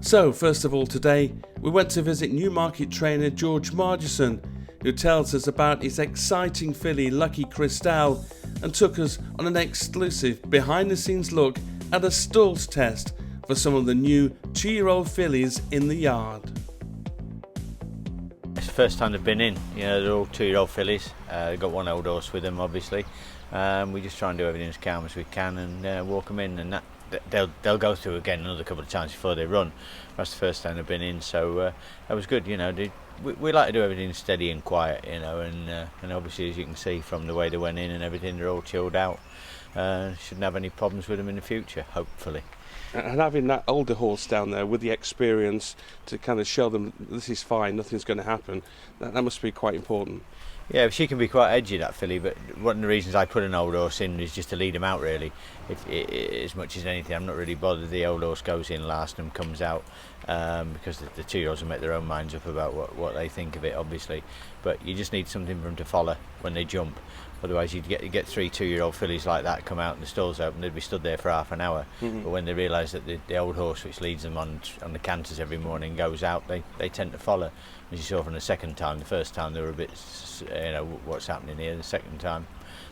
So, first of all today, we went to visit Newmarket trainer George Margarson, who tells us about his exciting filly Lucky Cristal and took us on an exclusive behind-the-scenes look at a stalls test for some of the new 2-year-old fillies in the yard. It's the first time they've been in. They're all 2-year-old fillies. They've got one old horse with them, obviously. We just try and do everything as calm as we can and walk them in, and they'll go through again another couple of times before they run. That's the first time they've been in, so that was good. We like to do everything steady and quiet, and obviously, as you can see from the way they went in and everything, they're all chilled out. Shouldn't have any problems with them in the future, hopefully. And having that older horse down there with the experience to kind of show them this is fine, nothing's going to happen, that must be quite important. Yeah, she can be quite edgy, that filly, but one of the reasons I put an old horse in is just to lead him out, really. As much as anything, I'm not really bothered the old horse goes in last and comes out, because the 2-year-olds will make their own minds up about what they think of it, obviously. But you just need something for them to follow when they jump. Otherwise, you get 3 2-year-old fillies like that come out and the stalls open, they'd be stood there for half an hour. Mm-hmm. But when they realise that the old horse which leads them on the canters every morning goes out, they tend to follow. As you saw from the second time, the first time they were a bit, what's happening here. The second time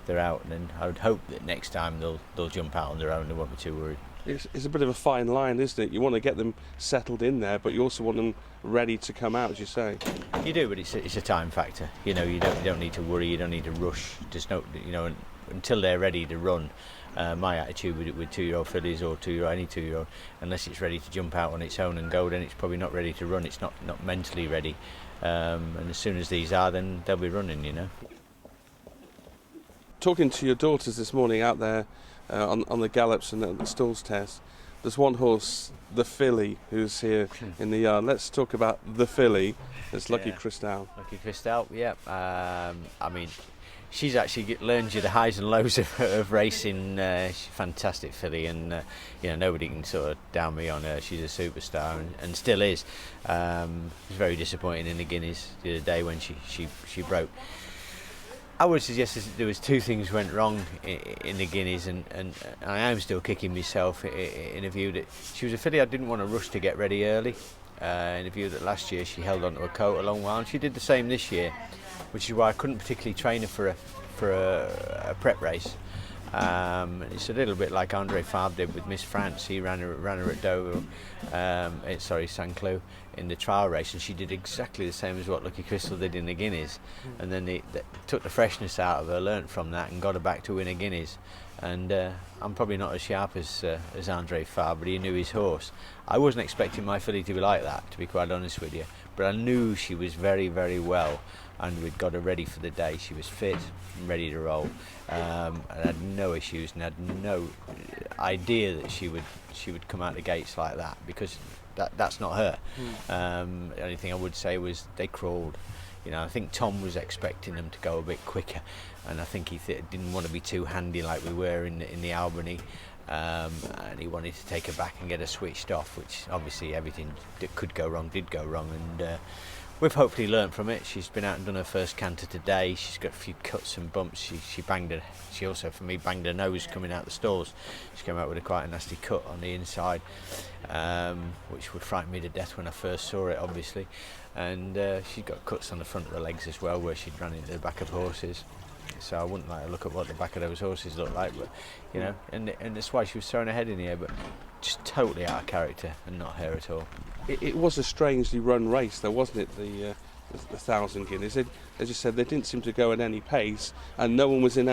they're out, and then I would hope that next time they'll jump out on their own. They won't be too worried. It's a bit of a fine line, isn't it? You want to get them settled in there, but you also want them ready to come out, as you say. You do, but it's a time factor. You don't need to worry. You don't need to rush. Just until they're ready to run. My attitude with 2-year-old fillies or any 2-year-old, unless it's ready to jump out on its own and go, then it's probably not ready to run. It's not mentally ready. And as soon as these are, then they'll be running. Talking to your daughters this morning out there on the gallops and the stalls test, there's one horse, the filly, who's here in the yard. Let's talk about the filly. It's Lucky Cristal. Lucky Cristal, yeah. She's actually learned you the highs and lows of racing. She's a fantastic filly, and nobody can sort of down me on her. She's a superstar and still is. It was very disappointing in the Guineas the other day when she broke. I would suggest there was 2 things went wrong in the Guineas, and I am still kicking myself in a view that she was a filly I didn't want to rush to get ready early. In a view that last year she held onto a coat a long while, and she did the same this year, which is why I couldn't particularly train her for a prep race. It's a little bit like Andre Fabre did with Miss France. He ran her at Deauville, Saint Cloud, in the trial race, and she did exactly the same as what Lucky Cristal did in the Guineas. And then they took the freshness out of her, learnt from that, and got her back to win a Guineas. And I'm probably not as sharp as Andre Fabre, but he knew his horse. I wasn't expecting my filly to be like that, to be quite honest with you, but I knew she was very, very well, and we'd got her ready for the day. She was fit and ready to roll, and had no issues, and had no idea that she would come out the gates like that, because that's not her. The only thing I would say was they crawled. I think Tom was expecting them to go a bit quicker, and I think he didn't want to be too handy like we were in the Albany, and he wanted to take her back and get her switched off, which obviously everything that could go wrong did go wrong, and we've hopefully learnt from it. She's been out and done her first canter today. She's got a few cuts and bumps. She banged her. She also, for me, banged her nose coming out the stalls. She came out with quite a nasty cut on the inside, which would frighten me to death when I first saw it, obviously. And she's got cuts on the front of the legs as well, where she'd run into the back of horses. So I wouldn't like to look at what the back of those horses look like, but and that's why she was throwing her head in the air, but just totally out of character and not her at all. It was a strangely run race, though, wasn't it? The 1,000 Guineas. As you said, they didn't seem to go at any pace, and no one was in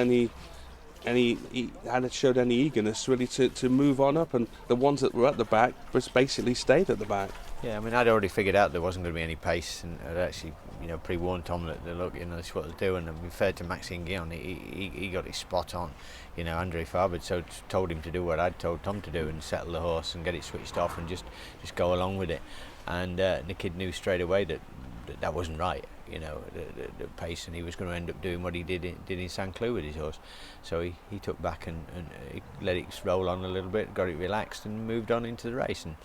showed any eagerness really to move on up, and the ones that were at the back just basically stayed at the back. Yeah, I'd already figured out there wasn't going to be any pace, and I'd actually pre-warned Tom that look, this is what they're doing. And we fair to Maxime Guillon, he got it spot on. Andre Fabre told him to do what I'd told Tom to do, and settle the horse and get it switched off and just go along with it. And the kid knew straight away that wasn't right. The pace, and he was going to end up doing what he did in Saint Cloud with his horse. So he took back and he let it roll on a little bit, got it relaxed, and moved on into the race. And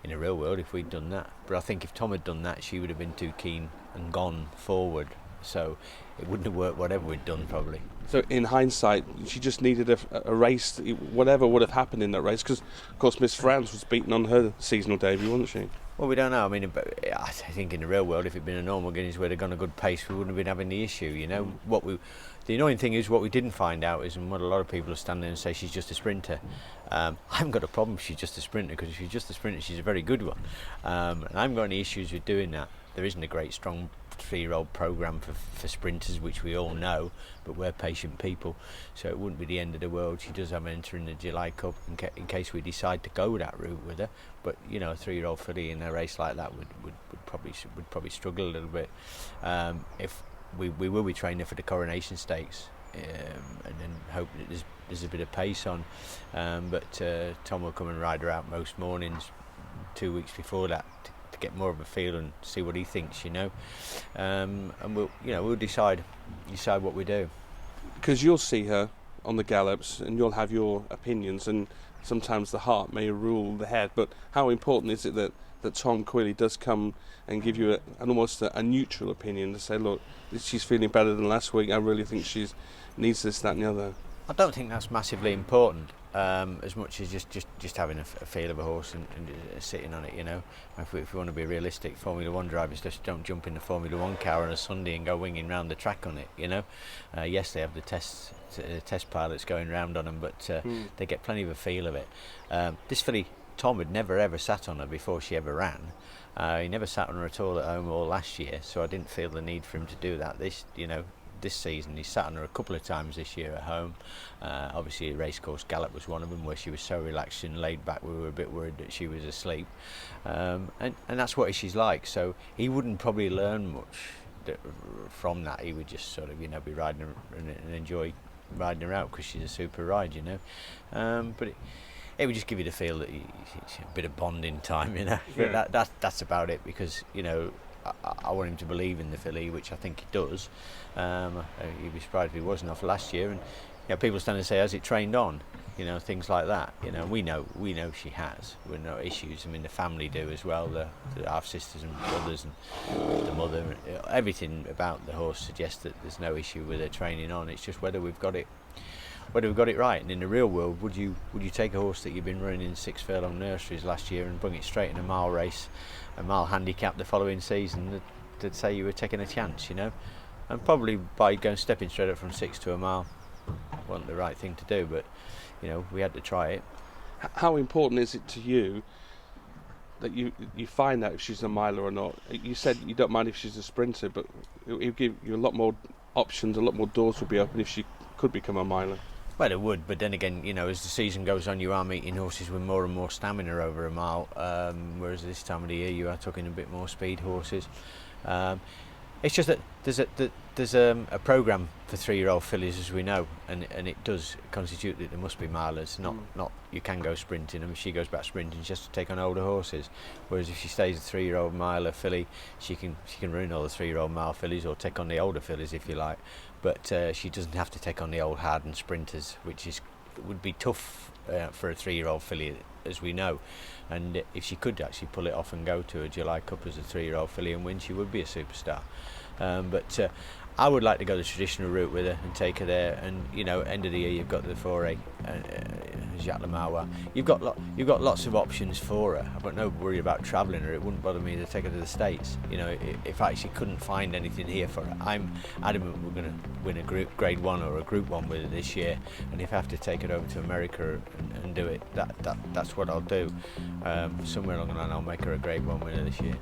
in the real world, if we'd done that, but I think if Tom had done that, she would have been too keen and gone forward. So it wouldn't have worked whatever we'd done, probably. So in hindsight, she just needed a race, whatever would have happened in that race, because of course Miss France was beaten on her seasonal debut, wasn't she? Well, we don't know. I mean, I think in the real world, if it'd been a normal Guineas where they'd gone a good pace, we wouldn't have been having the issue. You know, the annoying thing is what we didn't find out is, and what a lot of people are standing there and say she's just a sprinter. I haven't got a problem if she's just a sprinter, because if she's just a sprinter, she's a very good one. And I haven't got any issues with doing that. There isn't a great strong 3-year-old programme for sprinters, which we all know, but we're patient people, so it wouldn't be the end of the world. She does have an enter in the July Cup in case we decide to go that route with her. But you know, a 3-year-old filly in a race like that would probably struggle a little bit. If we will be training for the Coronation Stakes, and then hope that there's a bit of pace on. But Tom will come and ride her out most mornings 2 weeks before that to get more of a feel and see what he thinks, you know. And we'll decide what we do. Because you'll see her on the gallops and you'll have your opinions, and sometimes the heart may rule the head. But how important is it that Tom Quilly does come and give you almost a neutral opinion to say, look, she's feeling better than last week, I really think she needs this, that and the other? I don't think that's massively important, as much as just having a feel of a horse and sitting on it, you know. If we want to be realistic, Formula 1 drivers just don't jump in the Formula 1 car on a Sunday and go winging round the track on it, you know. Yes, they have the test pilots going round on them, but they get plenty of a feel of it. This filly, Tom had never ever sat on her before she ever ran. He never sat on her at all at home all last year, so I didn't feel the need for him to do that this season. He sat on her a couple of times this year at home. Obviously Racecourse Gallop was one of them, where she was so relaxed and laid back we were a bit worried that she was asleep, and that's what she's like. So he wouldn't probably learn much from that. He would just sort of be riding her and enjoy riding her out because she's a super ride, you know. But it would just give you the feel that it's a bit of bonding time, you know. Yeah. That's about it, because I want him to believe in the filly, which I think he does. He'd be surprised if he wasn't off last year. And people stand and say, has it trained on? Things like that. We know she has. We've no issues. I mean, the family do as well. The half sisters and brothers and the mother. Everything about the horse suggests that there's no issue with her training on. It's just whether we've got it right. And in the real world, would you take a horse that you've been running in 6 furlong nurseries last year and bring it straight in a mile race, a mile handicap the following season, to say you were taking a chance, you know? And probably by stepping straight up from 6 to a mile wasn't the right thing to do, but we had to try it. How important is it to you that you find out if she's a miler or not? You said you don't mind if she's a sprinter, but it'll give you a lot more options, a lot more doors will be open if she could become a miler. Well, it would, but then again, as the season goes on, you are meeting horses with more and more stamina over a mile, whereas this time of the year you are talking a bit more speed horses. It's just that there's a programme for 3-year-old fillies, as we know, and it does constitute that there must be milers. Not you can go sprinting, and if she goes back sprinting, she has to take on older horses. Whereas if she stays a 3-year-old miler filly, she can run all the 3-year-old mile fillies or take on the older fillies if you like. But she doesn't have to take on the old hardened sprinters, which would be tough for a 3-year-old filly, as we know. And if she could actually pull it off and go to a July Cup as a 3-year-old filly and win, she would be a superstar. But I would like to go the traditional route with her and take her there. And end of the year you've got the Foray, Jacques Le Marois. You've got lots of options for her. I've got no worry about travelling her. It wouldn't bother me to take her to the States. If I actually couldn't find anything here for her, I'm adamant we're going to win a Grade 1 or a Group 1 with her this year. And if I have to take her over to America and do it, that's what I'll do. Somewhere along the line I'll make her a Grade 1 winner this year.